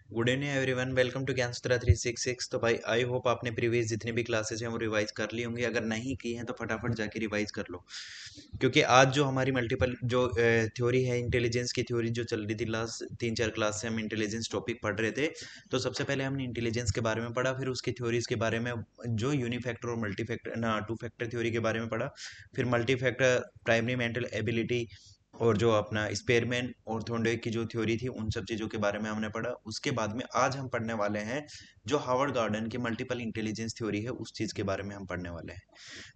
Good evening everyone, welcome to Gyan Sutra 366। तो भाई I hope आपने प्रीवियस जितनी भी क्लासेस हैं वो रिवाइज कर ली होंगी। अगर नहीं की हैं तो फटाफट जाके रिवाइज कर लो, क्योंकि आज जो हमारी मल्टीपल जो थ्योरी है, इंटेलिजेंस की थ्योरी जो चल रही थी लास्ट 3-4 क्लास से हम इंटेलिजेंस टॉपिक पढ़ रहे थे। तो सबसे पहले हमने इंटेलिजेंस के बारे में पढ़ा, फिर उसकी थ्योरीज के बारे में जो यूनिफैक्टर और मल्टी फैक्टर ना टू फैक्टर थ्योरी के बारे में पढ़ा। फिर multi factor, primary mental ability और जो अपना स्पेयरमैन और थोंडे की जो थ्योरी थी, उन सब चीज़ों के बारे में हमने पढ़ा। उसके बाद में आज हम पढ़ने वाले हैं जो हार्वर्ड गार्डन की मल्टीपल इंटेलिजेंस थ्योरी है, उस चीज़ के बारे में हम पढ़ने वाले हैं।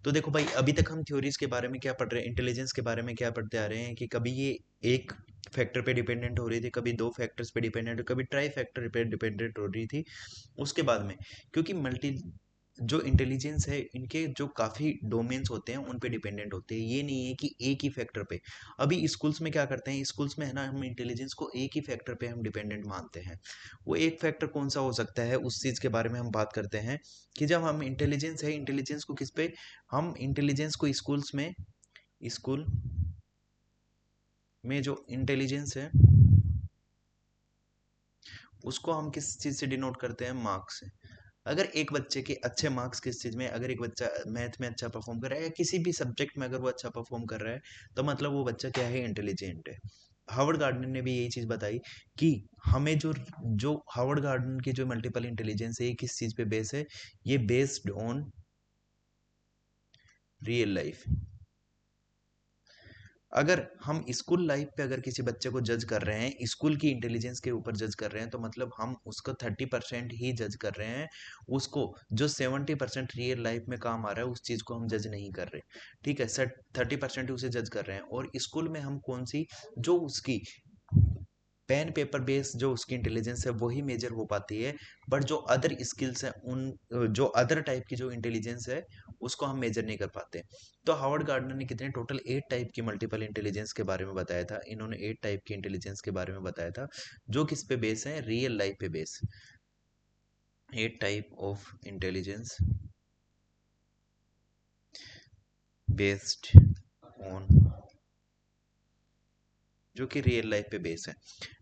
तो देखो भाई, अभी तक हम थ्योरीज के बारे में क्या पढ़ रहे हैं, इंटेलिजेंस के बारे में क्या पढ़ते आ रहे हैं कि कभी ये एक फैक्टर पे डिपेंडेंट हो रही थी, कभी दो फैक्टर्स पे डिपेंडेंट, कभी ट्राई फैक्टर पे डिपेंडेंट हो रही थी। उसके बाद में क्योंकि मल्टी जो इंटेलिजेंस है, इनके जो काफ़ी डोमेन्स होते हैं उन पे डिपेंडेंट होते हैं, ये नहीं है कि एक ही फैक्टर पे। अभी स्कूल्स में क्या करते हैं, स्कूल्स में है ना, हम इंटेलिजेंस को एक ही फैक्टर पे हम डिपेंडेंट मानते हैं। वो एक फैक्टर कौन सा हो सकता है, उस चीज़ के बारे में हम बात करते हैं कि जब हम इंटेलिजेंस है, इंटेलिजेंस को किस पे, हम इंटेलिजेंस को स्कूल में जो इंटेलिजेंस है उसको हम किस चीज़ से डिनोट करते हैं, मार्क्स से। अगर एक बच्चे के अच्छे मार्क्स किस चीज़ में, अगर एक बच्चा मैथ में अच्छा परफॉर्म कर रहा है या किसी भी सब्जेक्ट में अगर वो अच्छा परफॉर्म कर रहा है, तो मतलब वो बच्चा क्या है, इंटेलिजेंट है। हार्वर्ड गार्डनर ने भी यही चीज़ बताई कि हमें जो जो हार्वर्ड गार्डन की जो मल्टीपल इंटेलिजेंस है, ये किस चीज़ पे बेस है, ये बेस्ड ऑन रियल लाइफ। अगर हम स्कूल लाइफ पे अगर किसी बच्चे को जज कर रहे हैं, स्कूल की इंटेलिजेंस के ऊपर जज कर रहे हैं, तो मतलब हम उसको 30% ही जज कर रहे हैं। उसको जो 70% रियल लाइफ में काम आ रहा है, उस चीज़ को हम जज नहीं कर रहे। ठीक है सर, 30% उसे जज कर रहे हैं। और स्कूल में हम कौन सी, जो उसकी पेन पेपर बेस जो उसकी इंटेलिजेंस है वही मेजर हो पाती है। बट जो अदर स्किल्स हैं, उन जो अदर टाइप की जो इंटेलिजेंस है, उसको हम मेजर नहीं कर पाते। तो हार्वर्ड गार्डनर ने कितने टोटल 8 टाइप की मल्टीपल इंटेलिजेंस के बारे में बताया था। इन्होंने 8 टाइप की इंटेलिजेंस के बारे में बताया था, जो किस पे बेस है, रियल लाइफ पे base. 8 type of intelligence based on, जो कि रियल लाइफ पे बेस है।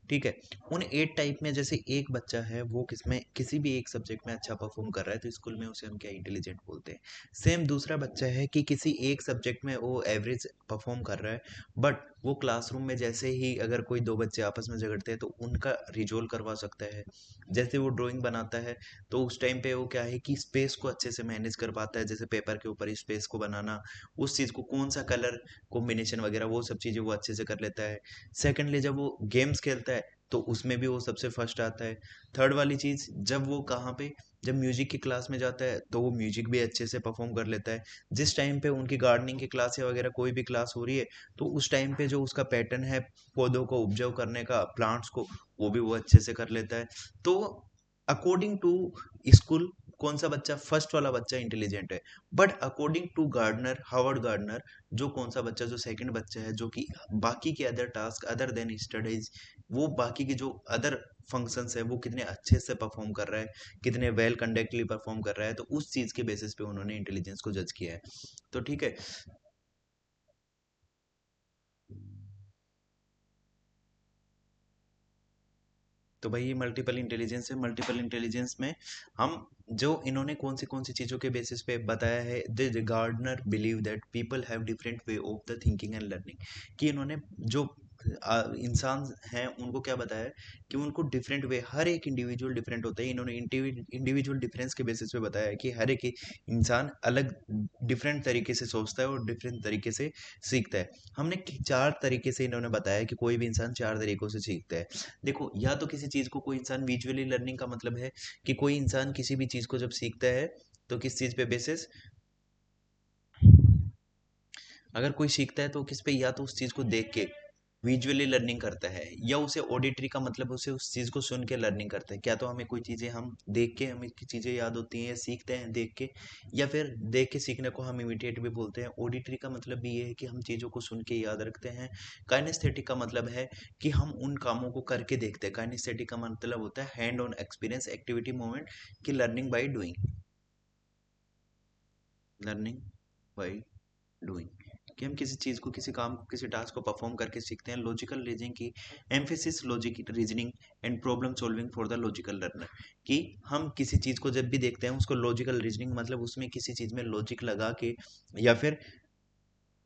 ठीक है। उन 8 टाइप में जैसे एक बच्चा है, वो किसमें किसी भी एक सब्जेक्ट में अच्छा परफॉर्म कर रहा है, तो स्कूल में उसे हम क्या, इंटेलिजेंट बोलते हैं। सेम दूसरा बच्चा है कि किसी एक सब्जेक्ट में वो एवरेज परफॉर्म कर रहा है, बट वो क्लासरूम में जैसे ही अगर कोई दो बच्चे आपस में झगड़ते हैं तो उनका रिजोल्व करवा सकता है। जैसे वो ड्राइंग बनाता है, तो उस टाइम पे वो क्या है कि स्पेस को अच्छे से मैनेज कर पाता है, जैसे पेपर के ऊपर स्पेस को बनाना, उस चीज़ को कौन सा कलर कॉम्बिनेशन वगैरह, वो सब चीज़ें वो अच्छे से कर लेता है। सेकेंडली, जब वो गेम्स खेलता है तो उसमें भी वो सबसे फर्स्ट आता है। थर्ड वाली चीज़, जब वो कहाँ पे, जब म्यूजिक की क्लास में जाता है तो वो म्यूजिक भी अच्छे से परफॉर्म कर लेता है। जिस टाइम पे उनकी गार्डनिंग की क्लास या वगैरह कोई भी क्लास हो रही है, तो उस टाइम पे जो उसका पैटर्न है पौधों को ऑब्जर्व करने का, प्लांट्स को, वो भी वो अच्छे से कर लेता है। तो अकॉर्डिंग टू स्कूल, कौन सा बच्चा, फर्स्ट वाला बच्चा इंटेलिजेंट है। But according to Gardner, Howard Gardner, जो कौन सा बच्चा, जो सेकंड बच्चा है, जो कि बाकी के other task other than studies, वो बाकी के जो अदर फंक्शंस है, वो कितने अच्छे से परफॉर्म कर रहा है, कितने वेल कंडक्टली परफॉर्म कर रहा है, तो उस चीज के बेसिस पे उन्होंने इंटेलिजेंस को जज किया है। तो ठीक है। तो भाई ये मल्टीपल इंटेलिजेंस है। मल्टीपल इंटेलिजेंस में हम जो इन्होंने कौन सी चीज़ों के बेसिस पे बताया है, the Gardner believe that people have different way of the thinking and learning. कि इन्होंने जो इंसान हैं उनको क्या बताया है कि उनको डिफरेंट वे, हर एक इंडिविजुअल डिफरेंट होता है। इन्होंने इंडिविजुअल डिफरेंस के बेसिस पे बताया है कि हर एक इंसान अलग डिफरेंट तरीके से सोचता है और डिफरेंट तरीके से सीखता है। हमने चार तरीके से इन्होंने बताया कि कोई भी इंसान चार तरीकों से सीखता है। देखो, या तो किसी चीज़ को कोई इंसान विजुअली लर्निंग का मतलब है कि कोई इंसान किसी भी चीज़ को जब सीखता है, तो किस चीज़ पे बेसिस, अगर कोई सीखता है तो किस पे, या तो उस चीज़ को देख के विजुअली लर्निंग करता है, या उसे ऑडिटरी का मतलब उसे उस चीज़ को सुन के लर्निंग करता है। क्या तो हमें कोई चीज़ें हम देख के हमें की चीज़ें याद होती हैं या सीखते हैं देख के, या फिर देख के सीखने को हम इमिटेट भी बोलते हैं। ऑडिटरी का मतलब भी ये है कि हम चीज़ों को सुन के याद रखते हैं। काइनेस्थेटिक का मतलब है कि हम उन कामों को करके देखते हैं। काइनेस्थेटिक का मतलब होता है hand on experience, activity, moment, की learning by doing, learning by doing, कि हम किसी चीज़ को, किसी काम को, किसी टास्क को परफॉर्म करके सीखते हैं। लॉजिकल रीजनिंग की emphasis logic reasoning and problem solving for the logical learner, कि हम किसी चीज़ को जब भी देखते हैं उसको लॉजिकल रीजनिंग मतलब उसमें किसी चीज़ में लॉजिक लगा के या फिर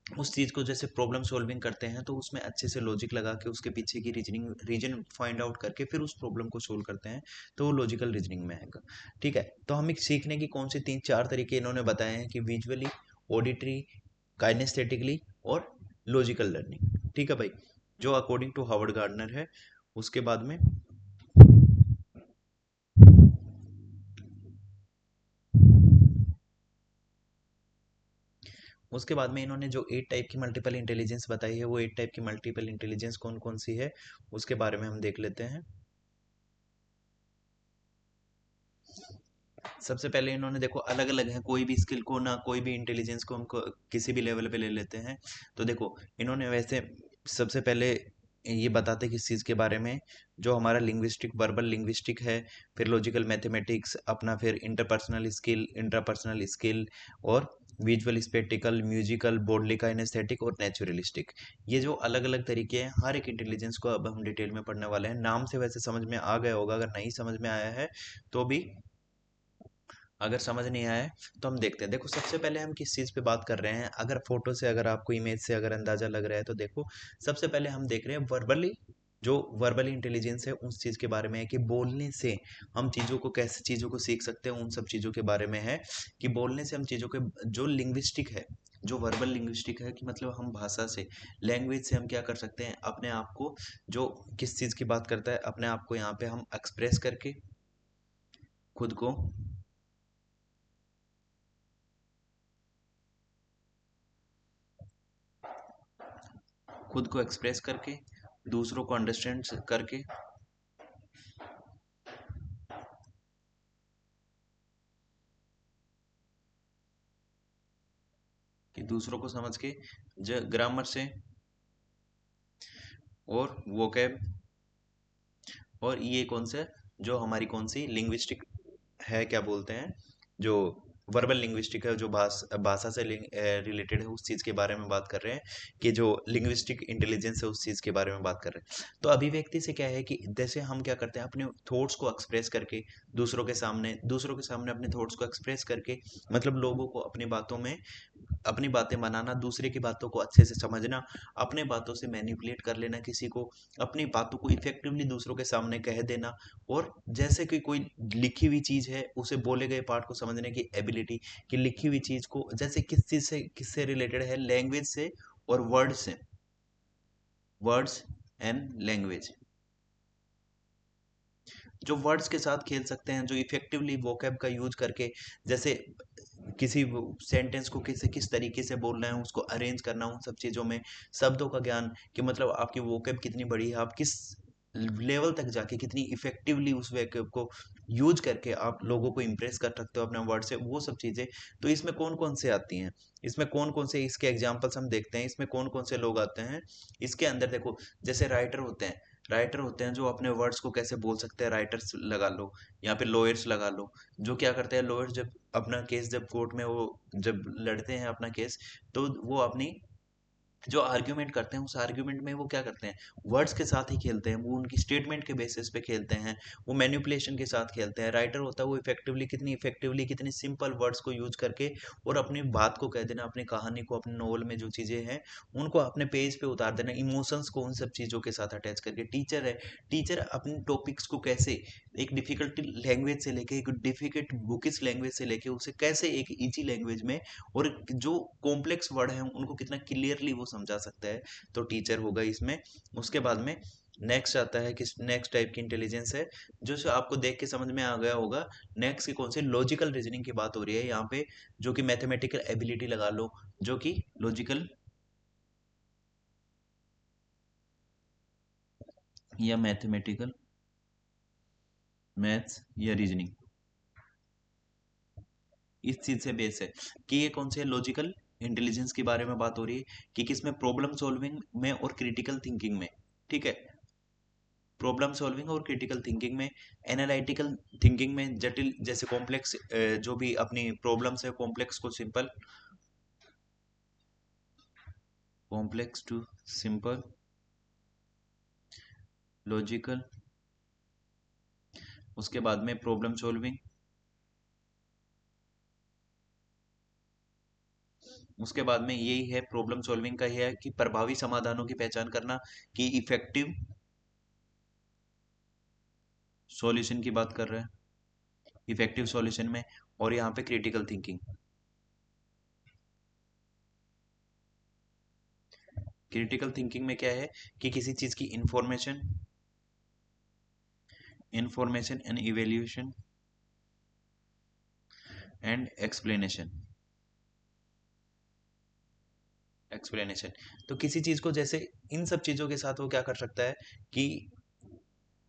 उस चीज़ को जैसे प्रॉब्लम सॉल्विंग करते हैं तो उसमें अच्छे से लॉजिक लगा के उसके पीछे की रीजन फाइंड आउट करके फिर उस प्रॉब्लम को सोल्व करते हैं, तो वो लॉजिकल रीजनिंग में आएगा। ठीक है, तो हमें सीखने की कौन से 3-4 तरीके इन्होंने बताए हैं कि विजुअली, ऑडिटरी, काइनेस्थेटिकली और लॉजिकल लर्निंग। ठीक है भाई, जो अकॉर्डिंग टू हावर्ड गार्डनर है। उसके बाद में इन्होंने जो 8 टाइप की मल्टीपल इंटेलिजेंस बताई है, वो 8 टाइप की मल्टीपल इंटेलिजेंस कौन कौन सी है उसके बारे में हम देख लेते हैं। सबसे पहले इन्होंने देखो अलग अलग है, कोई भी स्किल को ना, कोई भी इंटेलिजेंस को हमको किसी भी लेवल पे ले लेते हैं। तो देखो इन्होंने वैसे सबसे पहले ये बताते किस चीज़ के बारे में, जो हमारा लिंग्विस्टिक, वर्बल लिंग्विस्टिक है, फिर लॉजिकल मैथमेटिक्स अपना, फिर इंटरपर्सनल स्किल, इंट्रापर्सनल स्किल, और visual, spatial, musical, bodily kinesthetic और नेचुरलिस्टिक। ये जो अलग अलग तरीके हैं, हर एक इंटेलिजेंस को अब हम डिटेल में पढ़ने वाले हैं। नाम से वैसे समझ में आ गया होगा, अगर नहीं समझ में आया है तो भी, अगर समझ नहीं आया है तो हम देखते हैं। देखो सबसे पहले हम किस चीज़ पे बात कर रहे हैं, अगर फोटो से, अगर आपको इमेज से अगर अंदाजा लग रहा है तो देखो सबसे पहले हम देख रहे हैं वर्बली, जो वर्बली इंटेलिजेंस है उस चीज़ के बारे में है कि बोलने से हम चीज़ों को, कैसे चीज़ों को सीख सकते हैं, उन सब चीज़ों के बारे में है कि बोलने से हम चीज़ों के, जो लिंग्विस्टिक है, जो वर्बल लिंग्विस्टिक है कि मतलब हम भाषा से, लैंग्वेज से हम क्या कर सकते हैं, अपने आप को, जो किस चीज़ की बात करता है, अपने आप को यहाँ पे हम एक्सप्रेस करके खुद को, एक्सप्रेस करके, दूसरों को अंडरस्टैंड करके, कि दूसरों को समझ के, ग्रामर से और वोकैब, और ये कौन से, जो हमारी कौन सी लिंग्विस्टिक है, क्या बोलते हैं, जो वर्बल लिंग्विस्टिक है, जो भाषा से रिलेटेड है, उस चीज़ के बारे में बात कर रहे हैं, कि जो लिंग्विस्टिक इंटेलिजेंस है उस चीज़ के बारे में बात कर रहे हैं। तो अभिव्यक्ति से क्या है कि जैसे हम क्या करते हैं, अपने थॉट्स को एक्सप्रेस करके, दूसरों के सामने अपने थॉट्स को एक्सप्रेस करके, मतलब लोगों को अपनी बातों में, अपनी बातें बनाना, दूसरे की बातों को अच्छे से समझना, अपने बातों से मैनिपुलेट कर लेना किसी को, अपनी बातों को इफेक्टिवली दूसरों के सामने कह देना, और जैसे कि कोई लिखी हुई चीज़ है उसे बोले गए पार्ट को समझने की एबिलिटी, कि लिखी हुई चीज़ को जैसे किस चीज़ से, किससे रिलेटेड है, लैंग्वेज से और वर्ड से, वर्ड्स एंड लैंग्वेज, जो वर्ड्स के साथ खेल सकते हैं, जो इफेक्टिवली वोकैब का यूज करके, जैसे किसी सेंटेंस को किस तरीके से बोलना है, उसको अरेंज करना, उन सब चीज़ों में शब्दों का ज्ञान, कि मतलब आपकी वोकैब कितनी बड़ी है, आप किस लेवल तक जाके कितनी इफेक्टिवली उस वोकैब को यूज करके आप लोगों को इम्प्रेस कर सकते हो अपने वर्ड से, वो सब चीज़ें। तो इसमें कौन कौन से आती हैं, इसमें कौन कौन से, इसके एग्जाम्पल्स हम देखते हैं, इसमें कौन कौन से लोग आते हैं। इसके अंदर देखो, जैसे राइटर होते हैं जो अपने वर्ड्स को कैसे बोल सकते हैं, राइटर्स लगा लो, यहाँ पे लॉयर्स लगा लो, जो क्या करते हैं, लॉयर्स जब अपना केस, जब कोर्ट में वो जब लड़ते हैं अपना केस, तो वो अपनी जो आर्ग्यूमेंट करते हैं, उस आर्ग्यूमेंट में वो क्या करते हैं, वर्ड्स के साथ ही खेलते हैं, वो उनकी स्टेटमेंट के बेसिस पे खेलते हैं, वो मैनिपुलेशन के साथ खेलते हैं। राइटर होता है वो इफेक्टिवली कितनी सिंपल वर्ड्स को यूज करके और अपनी बात को कह देना, अपनी कहानी को, अपने नॉवल में जो चीज़ें हैं उनको अपने पेज पे उतार देना, इमोशंस को उन सब चीज़ों के साथ अटैच करके। टीचर अपने टॉपिक्स को कैसे एक डिफिकल्ट लैंग्वेज से लेके, एक डिफिकल्ट बुकिश लैंग्वेज से लेके, उसे कैसे एक इजी लैंग्वेज में, और जो कॉम्प्लेक्स वर्ड है उनको कितना क्लियरली वो समझा सकता है, तो टीचर होगा इसमें। उसके बाद में नेक्स्ट आता है कि नेक्स्ट टाइप की इंटेलिजेंस है, जो आपको देख के समझ में आ गया होगा, नेक्स्ट की कौन सी, लॉजिकल रीजनिंग की बात हो रही है यहाँ पे, जो कि मैथमेटिकल एबिलिटी लगा लो, जो कि लॉजिकल या मैथमेटिकल, मैथ्स या रीजनिंग, इस चीज से बेस है कि ये कौन से लॉजिकल इंटेलिजेंस के बारे में बात हो रही है, कि किसमें, प्रॉब्लम सॉल्विंग में और क्रिटिकल थिंकिंग में। ठीक है, प्रॉब्लम सॉल्विंग और क्रिटिकल थिंकिंग में, एनालिटिकल थिंकिंग में, जटिल जैसे कॉम्प्लेक्स, जो भी अपनी प्रॉब्लम्स है, कॉम्प्लेक्स को simple, complex to simple, logical, उसके बाद में प्रॉब्लम सॉल्विंग, उसके बाद में यही है प्रॉब्लम सॉल्विंग का, यह है कि प्रभावी समाधानों की पहचान करना, कि इफेक्टिव सॉल्यूशन की बात कर रहे हैं इफेक्टिव सॉल्यूशन में। और यहाँ पे क्रिटिकल थिंकिंग, क्रिटिकल थिंकिंग में क्या है कि किसी चीज की information and evaluation and explanation. तो किसी चीज को जैसे इन सब चीजों के साथ वो क्या कर सकता है कि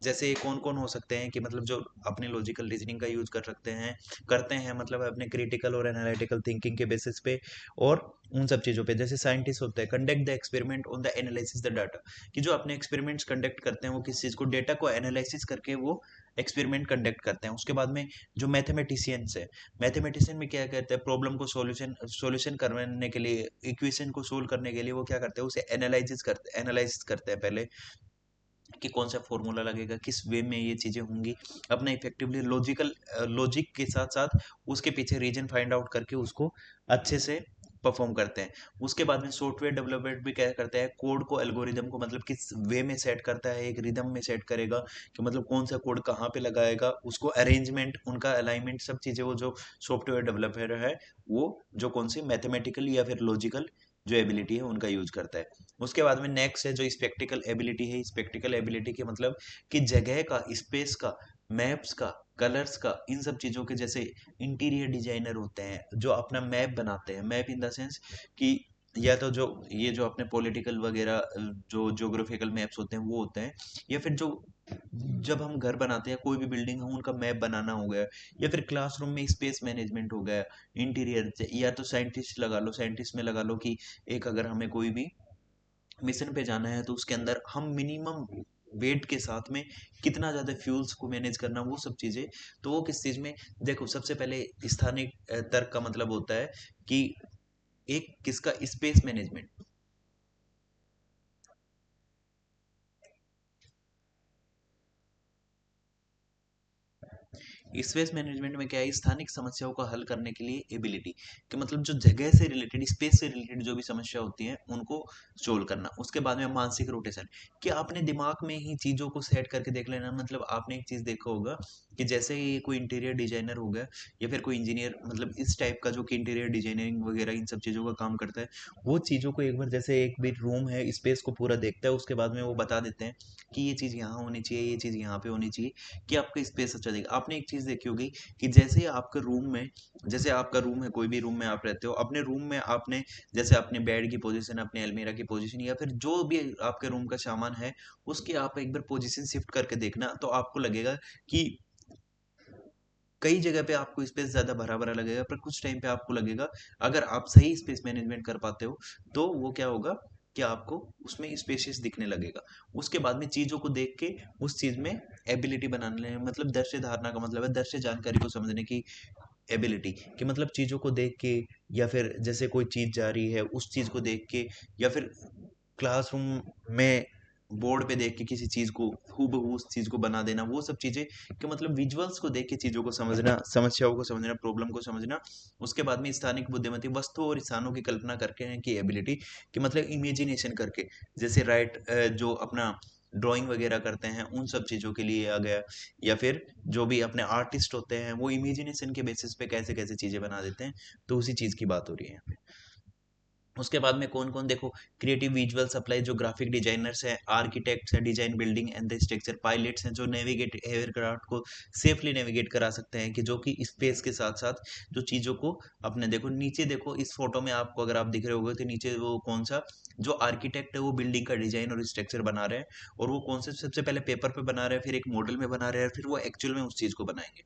जैसे कौन कौन हो सकते हैं कि मतलब जो अपने लॉजिकल रीजनिंग का यूज कर सकते हैं, करते हैं मतलब अपने क्रिटिकल और एनालिटिकल थिंकिंग के बेसिस पे। और उन सब चीज़ों पे जैसे साइंटिस्ट होते हैं, conduct the experiment on the analysis the data, कि जो अपने एक्सपेरिमेंट्स कंडक्ट करते हैं वो किस चीज़ को, डेटा को एनालिसिस करके वो एक्सपेरिमेंट कंडक्ट करते हैं। उसके बाद में जो मैथमेटिशियंस है, मैथमेटिशियन में क्या कहते हैं, प्रॉब्लम को सॉल्यूशन करने के लिए, इक्वेशन को सोल्व करने के लिए वो क्या करते हैं, उसे एनालाइज करते हैं पहले, कि कौन सा फॉर्मूला लगेगा, किस वे में ये चीजें होंगी, अपना इफेक्टिवली लॉजिक के साथ साथ उसके पीछे रीजन फाइंड आउट करके उसको अच्छे से परफॉर्म करते हैं। उसके बाद में सॉफ्टवेयर डेवलपमेंट भी क्या करता है, कोड को, एल्गोरिदम को मतलब किस वे में सेट करता है, एक रिदम में सेट करेगा कि मतलब कौन सा कोड कहाँ पे लगाएगा, उसको अरेंजमेंट, उनका अलाइनमेंट, सब चीजें वो जो सॉफ्टवेयर डेवलपर है वो जो कौन सी मैथमेटिकल या फिर लॉजिकल जो एबिलिटी है उनका यूज करता है। उसके बाद में नेक्स्ट है जो स्पेक्टिकल एबिलिटी है। स्पेक्टिकल एबिलिटी के मतलब कि जगह का, स्पेस का, मैप्स का, कलर्स का, इन सब चीजों के, जैसे इंटीरियर डिजाइनर होते हैं जो अपना मैप बनाते हैं, मैप इन द सेंस कि या तो जो ये जो अपने पॉलिटिकल वगैरह जो ज्योग्राफिकल मैप्स होते हैं वो होते हैं, या फिर जो जब हम घर बनाते हैं, कोई भी बिल्डिंग है उनका मैप बनाना हो गया, या फिर क्लासरूम में स्पेस मैनेजमेंट हो गया, इंटीरियर, या तो साइंटिस्ट लगा लो, साइंटिस्ट में लगा लो कि एक अगर हमें कोई भी मिशन पे जाना है तो उसके अंदर हम मिनिमम वेट के साथ में कितना ज्यादा फ्यूल्स को मैनेज करना, वो सब चीजें। तो वो किस चीज में, देखो सबसे पहले स्थानिक तर्क का मतलब होता है कि एक किसका, स्पेस मैनेजमेंट। स्पेस मैनेजमेंट में क्या है, स्थानिक समस्याओं का हल करने के लिए एबिलिटी, कि मतलब जो जगह से रिलेटेड, स्पेस से रिलेटेड जो भी समस्या होती है उनको सोल्व करना। उसके बाद में मानसिक रोटेशन, कि आपने दिमाग में ही चीजों को सेट करके देख लेना। मतलब आपने एक चीज देखा होगा कि जैसे ही कोई इंटीरियर डिजाइनर हो गया या फिर कोई इंजीनियर, मतलब इस टाइप का जो कि इंटीरियर डिजाइनिंग वगैरह इन सब चीजों का काम करता है, वो चीजों को एक बार जैसे एक भी रूम है, स्पेस को पूरा देखता है, उसके बाद में वो बता देते हैं कि ये चीज यहाँ होनी चाहिए, ये चीज यहाँ पे होनी चाहिए, कि आपका स्पेस अच्छा देगा। आपने एक चीज देखी होगी कि जैसे आपका रूम में, जैसे आपका रूम है, कोई भी रूम में आप रहते हो, अपने रूम में आपने जैसे अपने बेड की पोजीशन, अपने अलमीरा की पोजीशन, या फिर जो भी आपके रूम का सामान है उसकी आप एक बार पोजीशन शिफ्ट करके देखना, तो आपको लगेगा कि कई जगह पे आपको स्पेस ज्यादा भरा भरा लगेगा, पर कुछ टाइम पे आपको लगेगा, अगर आप सही स्पेस मैनेजमेंट कर पाते हो, तो वो क्या होगा कि आपको उसमें स्पेशियस दिखने लगेगा। उसके बाद में चीजों को देख के उस चीज में एबिलिटी बनाने, मतलब दृश्य धारणा का मतलब है दृश्य जानकारी को समझने की एबिलिटी, कि मतलब चीजों को देख के, या फिर जैसे कोई चीज जा रही है उस चीज को देख के, या फिर क्लासरूम में बोर्ड पे देख के किसी चीज को हूबहू उस चीज को बना देना, वो सब चीजें, कि मतलब विजुअल्स को देख के चीजों को समझना, समस्याओं को समझना, प्रॉब्लम को समझना। उसके बाद में स्थानिक बुद्धिमत्ता, वस्तु और स्थानों की कल्पना करके हैं की एबिलिटी, कि मतलब इमेजिनेशन करके, जैसे जो अपना ड्राइंग वगैरह करते हैं उन सब चीजों के लिए आ गया, या फिर जो भी अपने आर्टिस्ट होते हैं वो इमेजिनेशन के बेसिस पे कैसे कैसे चीजें बना देते हैं। तो उसी चीज की बात हो रही है। उसके बाद में कौन कौन देखो, क्रिएटिव विजुअल सप्लाई, जो ग्राफिक डिजाइनर्स हैं, आर्किटेक्ट्स हैं, design building and the structure, pilots हैं जो नेविगेट एयरक्राफ्ट को सेफली नेविगेट करा सकते हैं, कि जो कि स्पेस के साथ साथ जो चीजों को, अपने देखो नीचे देखो इस फोटो में आपको अगर आप दिख रहे होगे तो नीचे वो कौन सा, जो आर्किटेक्ट है वो बिल्डिंग का डिजाइन और स्ट्रक्चर बना रहे हैं, और वो कौन से सबसे पहले पेपर पे बना रहे हैं, फिर एक मॉडल में बना रहे हैं, फिर वो एक्चुअल में उस चीज को बनाएंगे।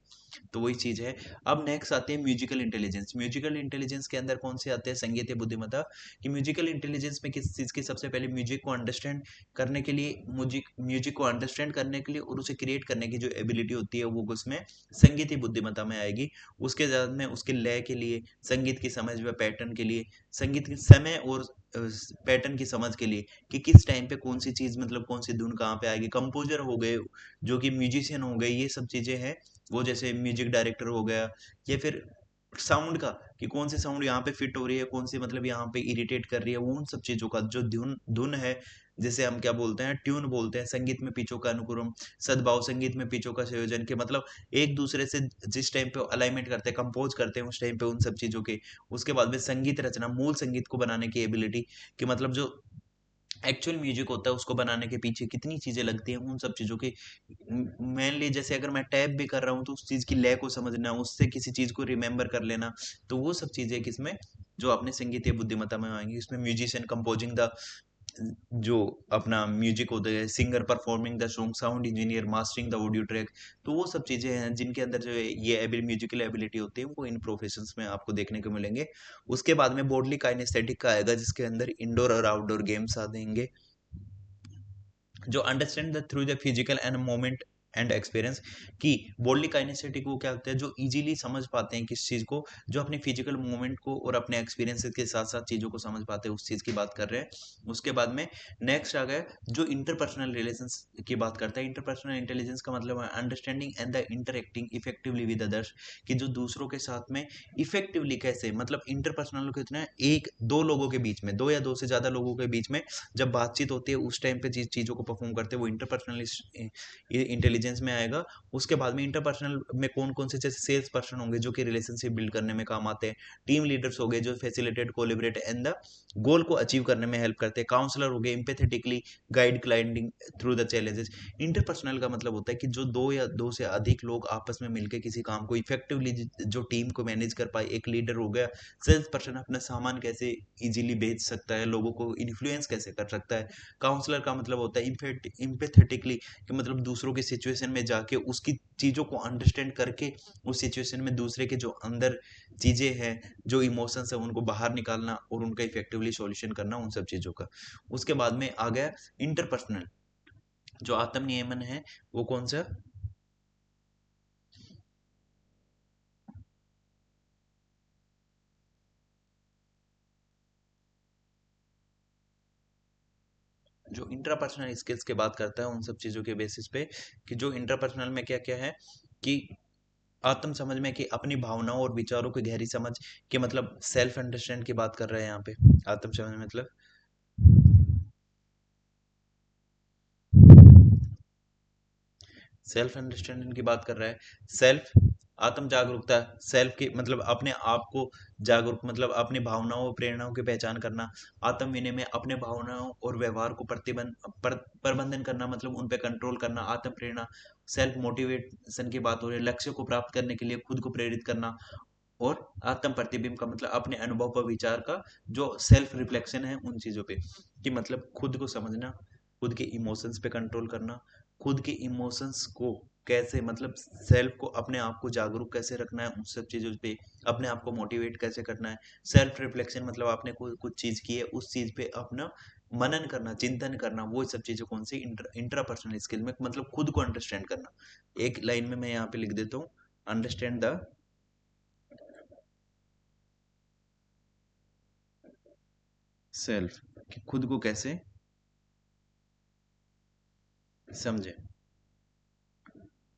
तो वही चीज है। अब नेक्स्ट आते हैं म्यूजिकल इंटेलिजेंस। म्यूजिकल इंटेलिजेंस के अंदर कौन से आते हैं, संगीत बुद्धिमत्ता, कि म्यूजिकल इंटेलिजेंस में किस चीज की, सबसे पहले म्यूजिक को अंडरस्टैंड करने के लिए, म्यूजिक को अंडरस्टैंड करने के लिए और उसे क्रिएट करने की जो एबिलिटी होती है वो उसमें संगीत बुद्धिमत्ता में आएगी। उसके बाद में उसके लय के लिए, संगीत की समझ व पैटर्न के लिए, संगीत के समय और पैटर्न की समझ के लिए कि किस टाइम पे कौन सी चीज मतलब कौन सी धुन कहाँ पे आएगी। कंपोजर हो गए, जो कि म्यूजिशियन हो गए, ये सब चीजें हैं। वो जैसे म्यूजिक डायरेक्टर हो गया, या फिर साउंड का कि कौन सी साउंड यहाँ पे फिट हो रही है, कौन सी मतलब यहाँ पे इरिटेट कर रही है, वो उन सब चीजों का जो धुन धुन है, जैसे हम क्या बोलते हैं, ट्यून बोलते हैं। संगीत में पिचों का अनुक्रम, सद्भाव, संगीत में पिचों का संयोजन के मतलब एक दूसरे से जिस टाइम पे अलाइनमेंट करते हैं, कंपोज करते हैं, उस टाइम पे उन सब चीजों के। उसके बाद में संगीत रचना, मूल संगीत को बनाने की एबिलिटी, कि मतलब जो एक्चुअल म्यूजिक होता है उसको बनाने के पीछे कितनी चीजें लगती हैं, उन सब चीजों की। मेनली जैसे अगर मैं टैप भी कर रहा हूँ तो उस चीज की लय को समझना, उससे किसी चीज को रिमेम्बर कर लेना, तो वो सब चीजें किसमें, जो अपने संगीतीय बुद्धिमत्ता में आएंगी। इसमें म्यूजिशियन कंपोजिंग द, जो अपना म्यूजिक होता है, singer performing the song, sound engineer mastering the audio track. तो वो सब चीजें हैं जिनके अंदर जो है ये म्यूजिकल एबिलिटी होती है, वो इन प्रोफेशंस में आपको देखने को मिलेंगे। उसके बाद में बोडली काइनेस्थेटिक का आएगा, जिसके अंदर इंडोर और आउटडोर गेम्स आ देंगे, जो understand the through the physical end moment and experience. कि बोल्डली काइनेस्थेटिक वो क्या होता है, जो इजीली समझ पाते हैं किस चीज को, जो अपने फिजिकल मूवमेंट को और अपने एक्सपीरियंसेस के साथ साथ चीजों को समझ पाते हैं, उस चीज की बात कर रहे हैं। उसके बाद में नेक्स्ट आ गया जो इंटरपर्सनल रिलेशंस की बात करता है। इंटरपर्सनल इंटेलिजेंस का मतलब है understanding and the interacting effectively with others, कि जो दूसरों के साथ में इफेक्टिवली कैसे, मतलब इंटरपर्सनल कितना है, एक दो लोगों के बीच में, दो या दो से ज्यादा लोगों के बीच में जब बातचीत होती है उस टाइम पे जिस चीजों को परफॉर्म करते हैं वो इंटरपर्सनल इंटेलिजेंस में आएगा। उसके बाद में इंटरपर्सनल में कौन कौन से, जैसे सेल्स पर्सन होंगे जो कि रिलेशनशिप बिल्ड करने में काम आते हैं, टीम लीडर्स हो गए जो facilitate collaborate and the goal को अचीव करने में हेल्प करते हैं, काउंसलर हो गए empathetically guide clients through the challenges. Interpersonal का मतलब होता है कि जो दो या दो से अधिक लोग आपस में मिलकर किसी काम को इफेक्टिवली, जो टीम को मैनेज कर पाए। एक लीडर हो गया, सेल्स पर्सन अपना सामान कैसे इजीली बेच सकता है, लोगों को इन्फ्लुएंस कैसे कर सकता है। काउंसलर का मतलब होता है इम्पैथेटिकली, कि मतलब दूसरों की सिचुएशन में जाके उसकी चीजों को अंडरस्टैंड करके उस सिचुएशन में दूसरे के जो अंदर चीजें हैं, जो इमोशंस है, उनको बाहर निकालना और उनका इफेक्टिवली सॉल्यूशन करना, उन सब चीजों का। उसके बाद में आ गया इंटरपर्सनल, जो आत्म नियमन है, वो कौन सा, जो इंट्रापर्सनल स्किल्स की बात करता है उन सब चीजों के बेसिस पे, कि जो इंट्रापर्सनल में क्या क्या है, कि आत्म समझ में, कि अपनी भावनाओं और विचारों की गहरी समझ, कि मतलब सेल्फ अंडरस्टैंड की बात कर रहे हैं यहाँ पे। आत्म समझ में मतलब सेल्फ अंडरस्टैंडिंग की बात कर रहा है। सेल्फ, आत्म जागरूकता, सेल्फ की मतलब अपने आप को जागरूक, मतलब अपनी भावनाओं और प्रेरणाओं की पहचान करना। आत्म विनय में अपने भावनाओं और व्यवहार को प्रबंधन करना, मतलब उन पे कंट्रोल करना। आत्म प्रेरणा, सेल्फ मोटिवेशन की बात हो रही है, लक्ष्य को प्राप्त करने के लिए खुद को प्रेरित करना। और आत्म प्रतिबिंब का मतलब अपने अनुभव पर विचार का, जो सेल्फ रिफ्लेक्शन है उन चीजों पे, कि मतलब खुद को समझना, खुद के इमोशंस पे कंट्रोल करना, खुद के इमोशंस को कैसे, मतलब सेल्फ को, अपने आप को जागरूक कैसे रखना है उन सब चीजों पे, अपने आप को मोटिवेट कैसे करना है। सेल्फ रिफ्लेक्शन मतलब आपने कोई कुछ चीज की है, उस चीज पे अपना मनन करना, चिंतन करना, वो सब चीजें कौन सी, इंट्रापर्सनल स्किल में, मतलब खुद को अंडरस्टैंड करना। एक लाइन में मैं यहाँ पे लिख देता हूँ, अंडरस्टैंड द सेल्फ, कि खुद को कैसे समझे।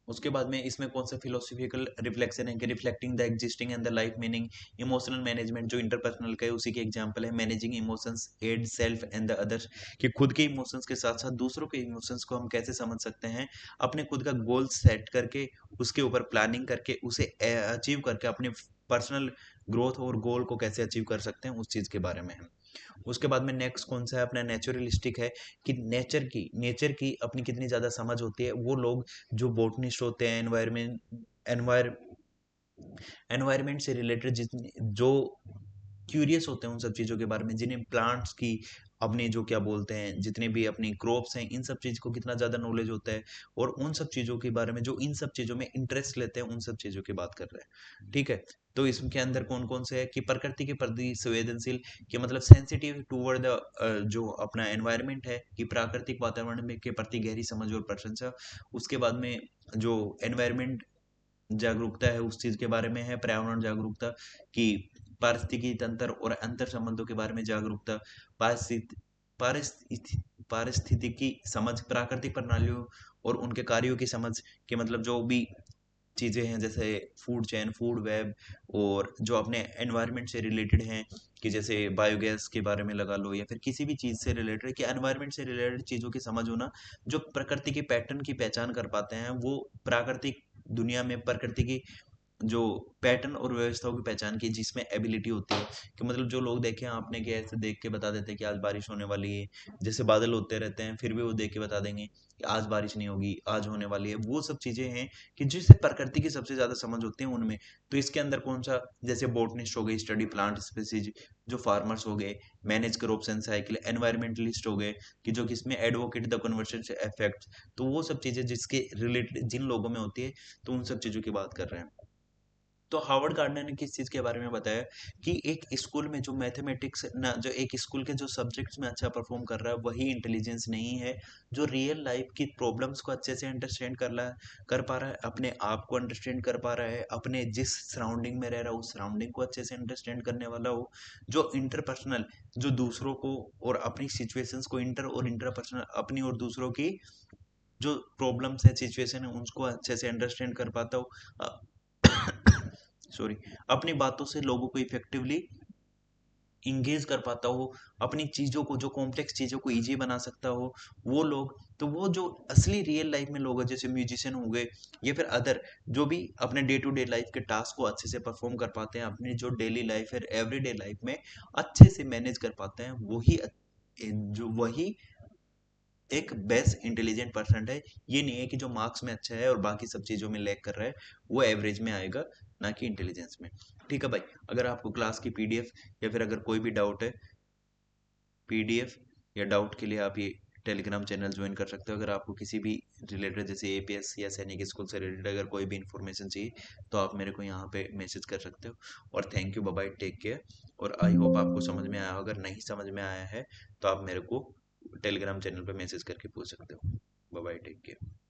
उसके बाद में इसमें कौन सा फिलोसफिकल रिफ्लेक्शन है, कि reflecting the existing and the life meaning. Emotional management जो इंटरपर्सनल का है उसी के एग्जांपल है। Managing emotions and self and the others, कि खुद के इमोशंस के साथ साथ दूसरों के इमोशंस को हम कैसे समझ सकते हैं, अपने खुद का गोल सेट करके, उसके ऊपर प्लानिंग करके, उसे अचीव करके अपने पर्सनल ग्रोथ और गोल को कैसे अचीव कर सकते हैं, उस चीज के बारे में है। उसके बाद में नेक्स्ट कौन सा है अपना, नेचुरलिस्टिक है, कि नेचर की अपनी कितनी ज्यादा समझ होती है। वो लोग जो बोटनिस्ट होते हैं, एनवायर एनवायरमेंट से रिलेटेड जितने जो क्यूरियस होते हैं उन सब चीज़ों के बारे में, जिन्हें प्लांट्स की अपनी जो क्या बोलते हैं, जितने भी अपनी क्रॉप्स हैं, इन सब चीज़ को कितना ज़्यादा नॉलेज होता है, और उन सब चीज़ों के बारे में जो इन सब चीज़ों में इंटरेस्ट लेते हैं, उन सब चीज़ों की बात कर रहे हैं। ठीक है, तो इसके अंदर कौन कौन से है, कि प्रकृति के प्रति संवेदनशील, कि मतलब सेंसिटिव टूवर्ड द, जो अपना एनवायरमेंट है, कि प्राकृतिक वातावरण में के प्रति गहरी समझ और प्रशंसा। उसके बाद में जो एनवायरमेंट जागरूकता है उस चीज के बारे में है, पर्यावरण जागरूकता कि पारिस्थितिकी तंत्र और अंतर संबंधों के बारे में जागरूकता, पारिस्थिति पारिस्थिति पारिस्थितिकी समझ, प्राकृतिक प्रणालियों और उनके कार्यों की समझ, कि मतलब जो भी चीज़ें हैं जैसे फूड चेन, फूड वेब, और जो अपने एनवायरनमेंट से रिलेटेड हैं, कि जैसे बायोगैस के बारे में लगा लो, या फिर किसी भी चीज़ से रिलेटेड, कि एनवायरनमेंट से रिलेटेड चीज़ों की समझ होना, जो प्रकृति के पैटर्न की पहचान कर पाते हैं, वो प्राकृतिक दुनिया में प्रकृति की जो पैटर्न और व्यवस्थाओं की पहचान की जिसमें एबिलिटी होती है, कि मतलब जो लोग देखें आपने कि ऐसे देख के बता देते हैं कि आज बारिश होने वाली है, जैसे बादल होते रहते हैं फिर भी वो देख के बता देंगे कि आज बारिश नहीं होगी, आज होने वाली है, वो सब चीजें हैं कि जिससे प्रकृति की सबसे ज्यादा समझ होती है उनमें। तो इसके अंदर कौन सा, जैसे बोटनिस्ट हो गई, स्टडी प्लांट स्पीसीज, जो फार्मर्स हो गए, manage crops and cycle, environmentalist हो गए, कि जो किसमें एडवोकेट द कन्वर्सेशन इफेक्ट, तो वो सब चीजें जिसके रिलेटेड जिन लोगों में होती है, तो उन सब चीजों की बात कर रहे हैं। तो हार्वर्ड गार्डनर ने किस चीज के बारे में बताया, कि एक स्कूल में जो मैथमेटिक्स ना, जो एक स्कूल के जो सब्जेक्ट्स में अच्छा परफॉर्म कर रहा है वही इंटेलिजेंस नहीं है, जो रियल लाइफ की प्रॉब्लम्स को अच्छे से अंडरस्टैंड कर पा रहा है, अपने आप को अंडरस्टैंड कर पा रहा है, अपने जिस सराउंडिंग में रह रहा है उस सराउंडिंग को अच्छे से अंडरस्टैंड करने वाला हो, जो इंटरपर्सनल, जो दूसरों को और अपनी सिचुएशंस को इंटरपर्सनल अपनी और दूसरों की जो प्रॉब्लम्स है, सिचुएशन है, उनको अच्छे से अंडरस्टैंड कर पाता हो, सॉरी, अपनी बातों से लोगों को इफेक्टिवली इंगेज कर पाता हो, अपनी चीजों को, जो कॉम्प्लेक्स चीजों को इजी बना सकता हो, वो लोग, तो वो जो असली रियल लाइफ में लोग हैं, जैसे म्यूजिशियन हो गए या फिर अदर, जो भी अपने डे टू डे लाइफ के टास्क को अच्छे से परफॉर्म कर पाते हैं, अपनी जो डेली लाइफ है, एवरीडे लाइफ में अच्छे से मैनेज कर पाते हैं, वही एक बेस्ट इंटेलिजेंट पर्सन है। ये नहीं है कि जो मार्क्स में अच्छा है और बाकी सब चीज़ों में लैग कर रहा है वो एवरेज में आएगा, ना कि इंटेलिजेंस में। ठीक है भाई, अगर आपको क्लास की पीडीएफ या फिर अगर कोई भी डाउट है, पीडीएफ या डाउट के लिए आप ये टेलीग्राम चैनल ज्वाइन कर सकते हो। अगर आपको किसी भी रिलेटेड, जैसे एपीएस या सैनिक स्कूल से रिलेटेड अगर कोई भी इन्फॉर्मेशन चाहिए, तो आप मेरे को यहाँ पे मैसेज कर सकते हो। और thank you, bye bye, take care. और आई होप आपको समझ में आया हो। अगर नहीं समझ में आया है तो आप मेरे को टेलीग्राम चैनल पे मैसेज करके पूछ सकते हो। Bye bye, take care.